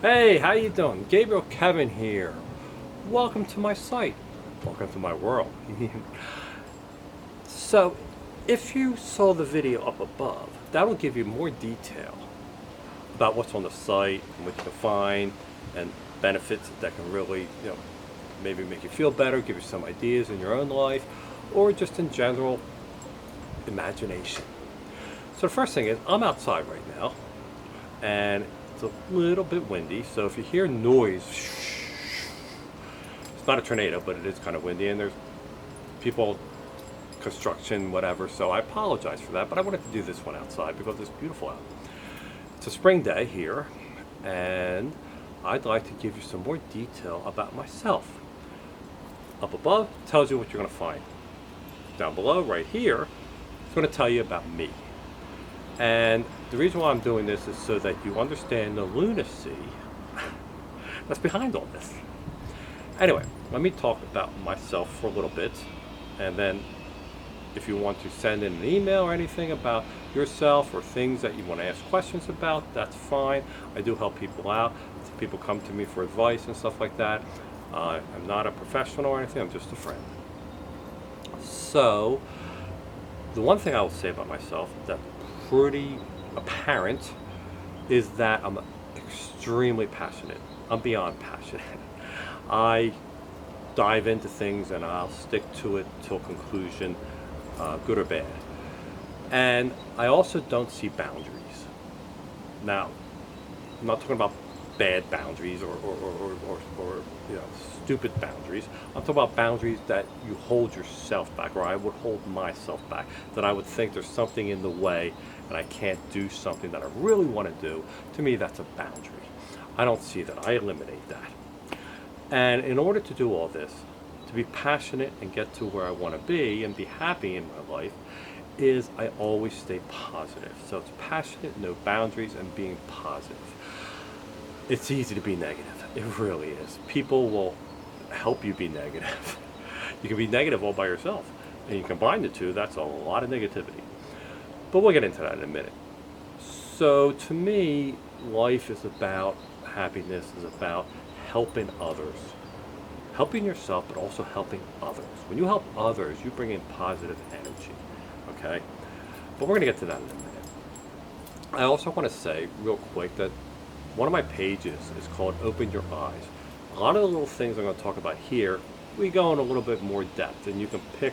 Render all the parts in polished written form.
Hey, how you doing? Gabriel Kevin here. Welcome to my site. Welcome to my world. So, if you saw the video up above, that'll give you more detail about what's on the site and what you can find and benefits that can really, maybe make you feel better, give you some ideas in your own life, or just in general imagination. So the first thing is, I'm outside right now, and it's a little bit windy, so if you hear noise, it's not a tornado, but it is kind of windy, and there's people, construction, whatever, so I apologize for that, but I wanted to do this one outside because it's beautiful out. It's a spring day here, and I'd like to give you some more detail about myself. Up above tells you what you're going to find. Down below, right here, it's going to tell you about me. And the reason why I'm doing this is so that you understand the lunacy that's behind all this. Anyway, let me talk about myself for a little bit, and then if you want to send in an email or anything about yourself or things that you want to ask questions about, that's fine. I do help people out. People come to me for advice and stuff like that. I'm not a professional or anything, I'm just a friend. So, the one thing I will say about myself that's pretty apparent is that I'm extremely passionate. I'm beyond passionate. I dive into things and I'll stick to it till conclusion, good or bad. And I also don't see boundaries. Now, I'm not talking about bad boundaries or stupid boundaries. I'm talking about boundaries that you hold yourself back, or I would hold myself back, that I would think there's something in the way and I can't do something that I really want to do. To me, that's a boundary. I don't see that. I eliminate that. And in order to do all this, to be passionate and get to where I want to be and be happy in my life, is I always stay positive. So it's passionate, no boundaries, and being positive. It's easy to be negative. It really is. People will help you be negative. You can be negative all by yourself, and you combine the two, that's a lot of negativity. But we'll get into that in a minute. So to me, life is about happiness, is about helping others. Helping yourself, but also helping others. When you help others, you bring in positive energy, okay? But we're gonna get to that in a minute. I also wanna say real quick that one of my pages is called Open Your Eyes. A lot of the little things I'm going to talk about here, we go in a little bit more depth, and you can pick,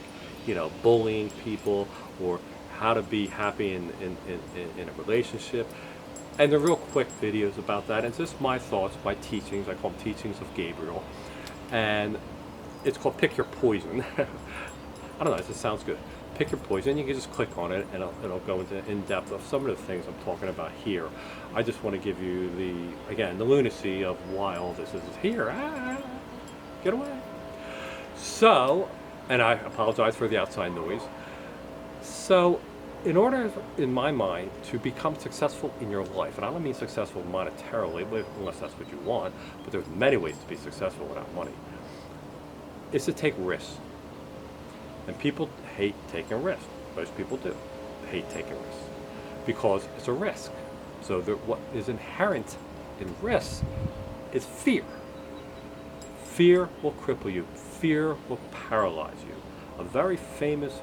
bullying people or how to be happy in a relationship. And they're real quick videos about that. It's just my thoughts, my teachings. I call them Teachings of Gabriel. And it's called Pick Your Poison. I don't know, it just sounds good. Pick your poison. You can just click on it, and it'll go into in-depth of some of the things I'm talking about here. I just want to give you the lunacy of why all this is here. Get away. So, and I apologize for the outside noise. So, in order, in my mind, to become successful in your life, and I don't mean successful monetarily, unless that's what you want, but there's many ways to be successful without money, is to take risks. And people hate taking risks. Most people do hate taking risks because it's a risk. So what is inherent in risks is fear. Fear will cripple you. Fear will paralyze you. A very famous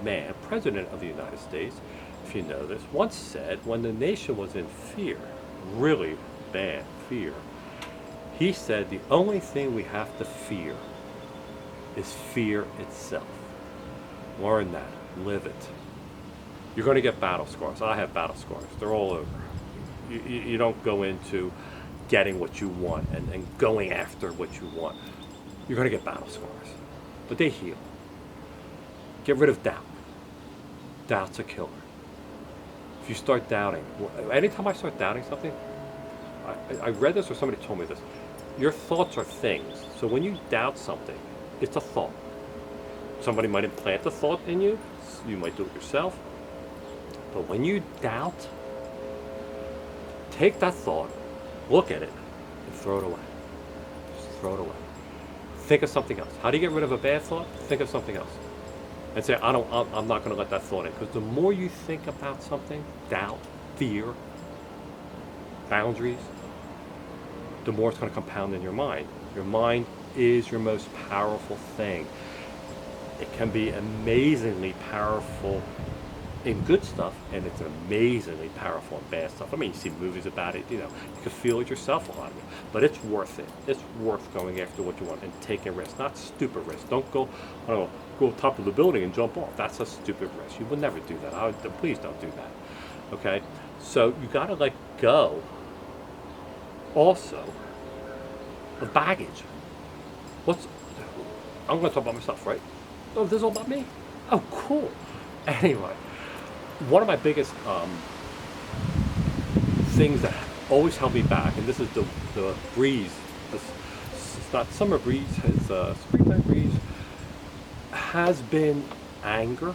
man, president of the United States, if you know this, once said when the nation was in fear, really bad fear, he said the only thing we have to fear is fear itself. Learn that. Live it. You're going to get battle scars. I have battle scars. They're all over. You don't go into getting what you want and going after what you want. You're going to get battle scars. But they heal. Get rid of doubt. Doubt's a killer. If you start doubting, anytime I start doubting something, I read this or somebody told me this. Your thoughts are things. So when you doubt something, it's a thought. Somebody might implant a thought in you. You might do it yourself. But when you doubt, take that thought, look at it, and throw it away. Just throw it away. Think of something else. How do you get rid of a bad thought? Think of something else. And say, I'm not going to let that thought in. Because the more you think about something, doubt, fear, boundaries, the more it's going to compound in your mind. Your mind is your most powerful thing. It can be amazingly powerful in good stuff, and it's amazingly powerful in bad stuff. I mean, you see movies about it, you can feel it yourself, a lot of it. But it's worth it. It's worth going after what you want and taking risks, not stupid risks. Don't go, go top of the building and jump off. That's a stupid risk. You would never do that. Please don't do that. Okay? So you got to let go also of baggage. I'm going to talk about myself, right? Oh, this is all about me? Oh, cool. Anyway, one of my biggest things that always held me back, and this is the breeze, it's not summer breeze, it's springtime breeze, has been anger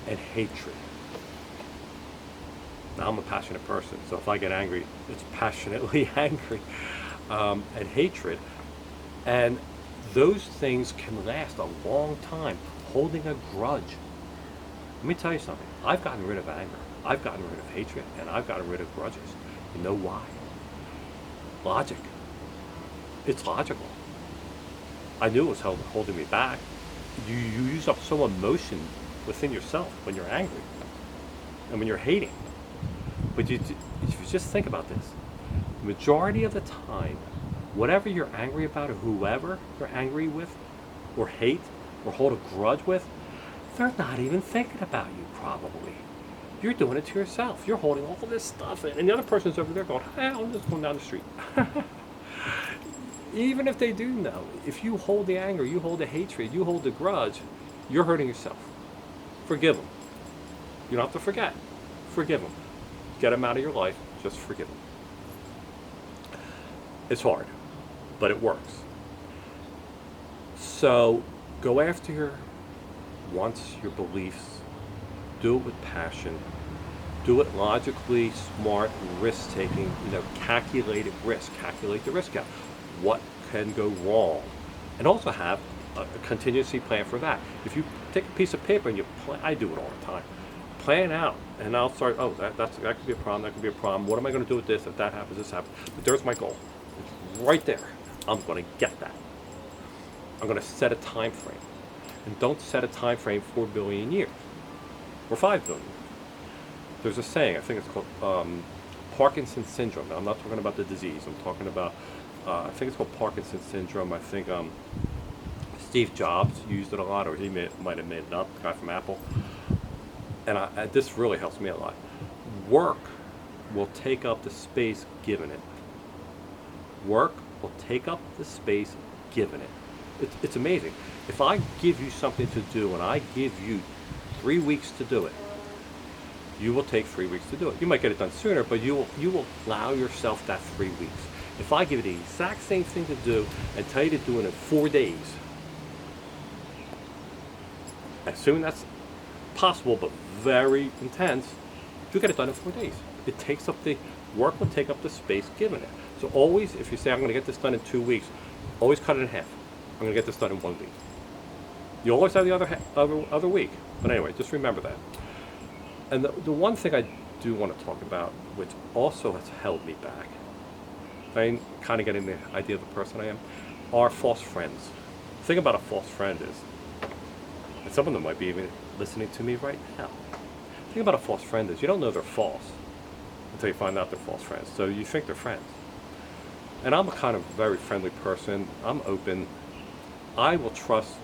and hatred. Now, I'm a passionate person, so if I get angry, it's passionately angry, and hatred. And those things can last a long time. Holding a grudge. Let me tell you something. I've gotten rid of anger. I've gotten rid of hatred. And I've gotten rid of grudges. You know why? Logic. It's logical. I knew it was holding me back. You use up so much emotion within yourself when you're angry and when you're hating. But if you just think about this, the majority of the time, whatever you're angry about or whoever you're angry with or hate or hold a grudge with, they're not even thinking about you probably. You're doing it to yourself. You're holding all this stuff in, and the other person's over there going, hey, I'm just going down the street. Even if they do know, if you hold the anger, you hold the hatred, you hold the grudge, you're hurting yourself. Forgive them. You don't have to forget. Forgive them. Get them out of your life. Just forgive them. It's hard, but it works. So go after your wants, your beliefs. Do it with passion. Do it logically, smart, risk-taking, calculated risk. Calculate the risk out. What can go wrong? And also have a contingency plan for that. If you take a piece of paper and you plan, I do it all the time. Plan out, and I'll start, that could be a problem, that could be a problem. What am I going to do with this? If that happens, this happens. But there's my goal. It's right there. I'm going to get that. I'm going to set a time frame. And don't set a time frame 4 billion years or 5 billion. There's a saying, I think it's called Parkinson's syndrome. Now, I'm not talking about the disease. I'm talking about, I think it's called Parkinson's syndrome. I think Steve Jobs used it a lot, or he might have made it up, the guy from Apple. And this really helps me a lot. Work will take up the space given it. Work will take up the space given it. It's amazing. If I give you something to do and I give you 3 weeks to do it, you will take 3 weeks to do it. You might get it done sooner, but you will allow yourself that 3 weeks. If I give you the exact same thing to do and tell you to do it in 4 days, I assume that's possible, but very intense, you get it done in 4 days. It takes up the work will take up the space given it. So always, if you say I'm going to get this done in 2 weeks, always cut it in half. I'm going to get this done in 1 week. You always have the other week. But anyway, just remember that. And the one thing I do want to talk about, which also has held me back, I'm kind of getting the idea of the person I am, are false friends. The thing about a false friend is, and some of them might be even listening to me right now. The thing about a false friend is you don't know they're false until you find out they're false friends. So you think they're friends. And I'm a kind of very friendly person. I'm open. I will trust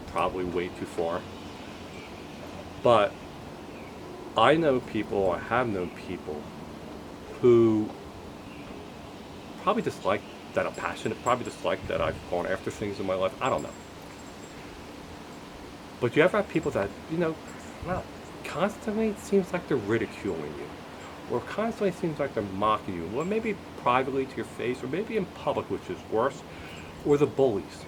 probably way too far. But I know people, I have known people who probably dislike that I'm passionate, probably dislike that I've gone after things in my life. I don't know. But you ever have people that, constantly it seems like they're ridiculing you, or constantly it seems like they're mocking you, well, maybe privately to your face, or maybe in public, which is worse, or the bullies.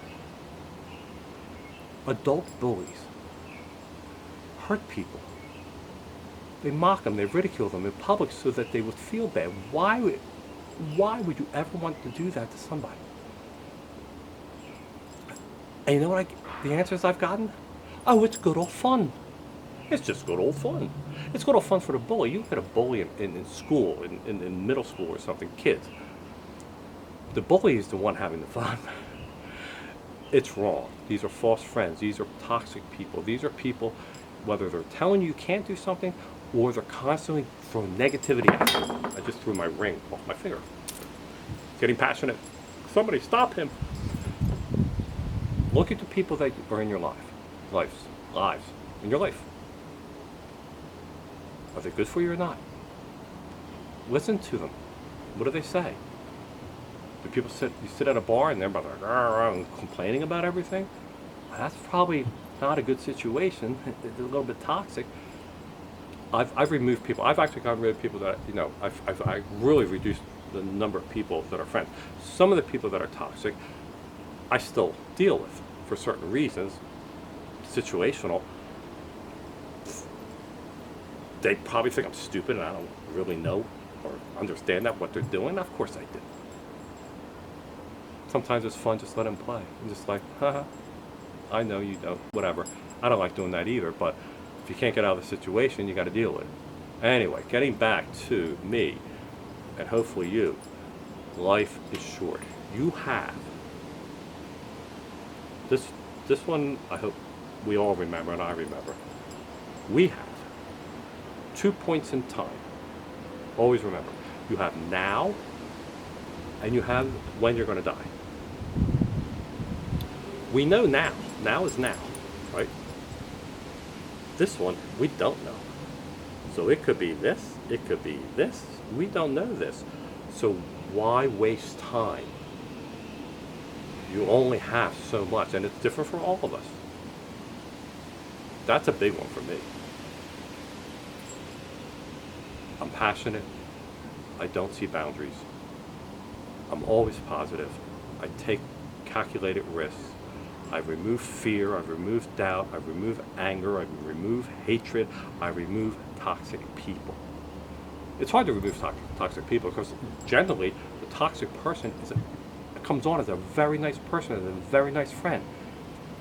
Adult bullies hurt people. They mock them, they ridicule them in public so that they would feel bad. Why would you ever want to do that to somebody? And you know what the answers I've gotten? Oh, it's good old fun. It's just good old fun. It's good old fun for the bully. You get a bully in school, in middle school or something, kids. The bully is the one having the fun. It's wrong. These are false friends. These are toxic people. These are people, whether they're telling you can't do something or they're constantly throwing negativity at you. I just threw my ring off my finger. Getting passionate. Somebody stop him. Look at the people that are in your lives, in your life. Are they good for you or not? Listen to them. What do they say? Do people you sit at a bar and they're about like, complaining about everything? That's probably not a good situation. It's a little bit toxic. I've removed people. I've actually gotten rid of people that, I've really reduced the number of people that are friends. Some of the people that are toxic, I still deal with for certain reasons, situational. They probably think I'm stupid and I don't really know or understand what they're doing. Of course I do. Sometimes it's fun, just let them play. I'm just like, haha, I know you don't, whatever. I don't like doing that either, but if you can't get out of the situation, you got to deal with it. Anyway, getting back to me, and hopefully you, life is short. You have, this one I hope we all remember and I remember. We have 2 points in time. Always remember, you have now and you have when you're going to die. We know now. Now is now, right? This one, we don't know. So it could be this, it could be this. We don't know this. So why waste time? You only have so much, and it's different for all of us. That's a big one for me. I'm passionate. I don't see boundaries. I'm always positive. I take calculated risks. I remove fear. I remove doubt. I remove anger. I remove hatred. I remove toxic people. It's hard to remove toxic people because generally the toxic person comes on as a very nice person, as a very nice friend.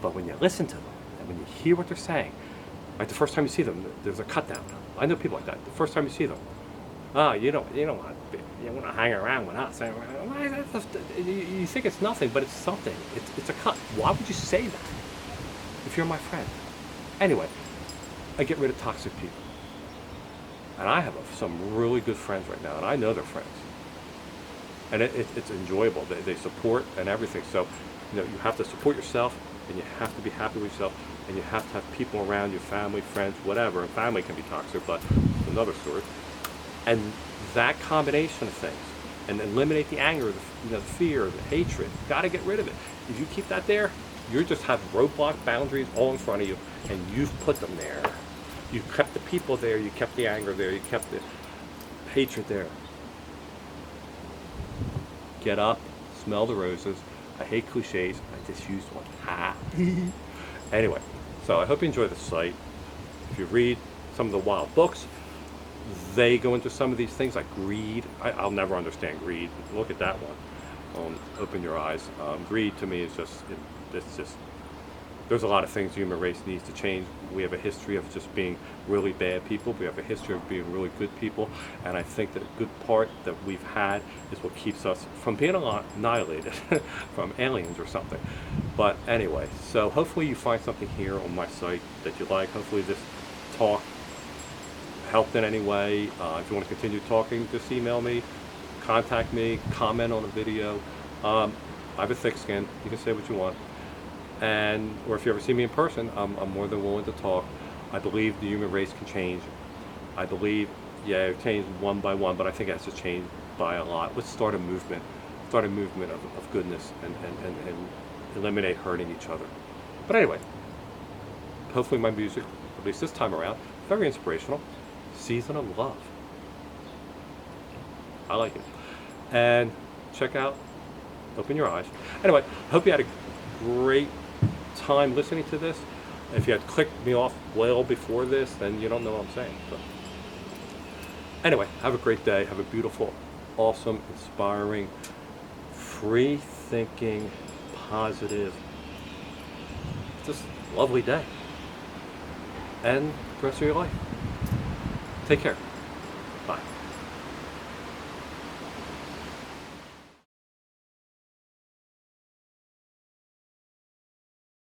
But when you listen to them and when you hear what they're saying, like the first time you see them, there's a cut down. I know people like that. The first time you see them, you don't want to hang around with us. You think it's nothing, but it's something. It's a cut. Why would you say that if you're my friend? Anyway, I get rid of toxic people. And I have some really good friends right now, and I know they're friends. And it's enjoyable. They support and everything. So, you have to support yourself, and you have to be happy with yourself, and you have to have people around you, family, friends, whatever. And family can be toxic, but it's another story. And that combination of things, and eliminate the anger, the fear, the hatred. Got to get rid of it. If you keep that there, you just have roadblock boundaries all in front of you, and you've put them there. You kept the people there, you kept the anger there, you kept the hatred there. Get up, smell the roses. I hate cliches, I just used one. Ha. Anyway, so I hope you enjoy the site. If you read some of the wild books, they go into some of these things like greed. I'll never understand greed. Look at that one. Open your eyes. Greed to me is it's just, there's a lot of things the human race needs to change. We have a history of just being really bad people. We have a history of being really good people. And I think that a good part that we've had is what keeps us from being annihilated from aliens or something. But anyway, so hopefully you find something here on my site that you like. Hopefully this talk helped in any way. If you want to continue talking, just email me, contact me, comment on a video. I have a thick skin. You can say what you want. Or if you ever see me in person, I'm more than willing to talk. I believe the human race can change. I believe, it changed one by one, but I think it has to change by a lot. Let's start a movement. Of goodness and eliminate hurting each other. But anyway, hopefully my music, at least this time around, very inspirational. Season of Love. I like it. And check out Open Your Eyes. Anyway, hope you had a great time listening to this. If you had clicked me off well before this, then you don't know what I'm saying. So. Anyway, have a great day. Have a beautiful, awesome, inspiring, free-thinking, positive, just lovely day. And the rest of your life. Take care.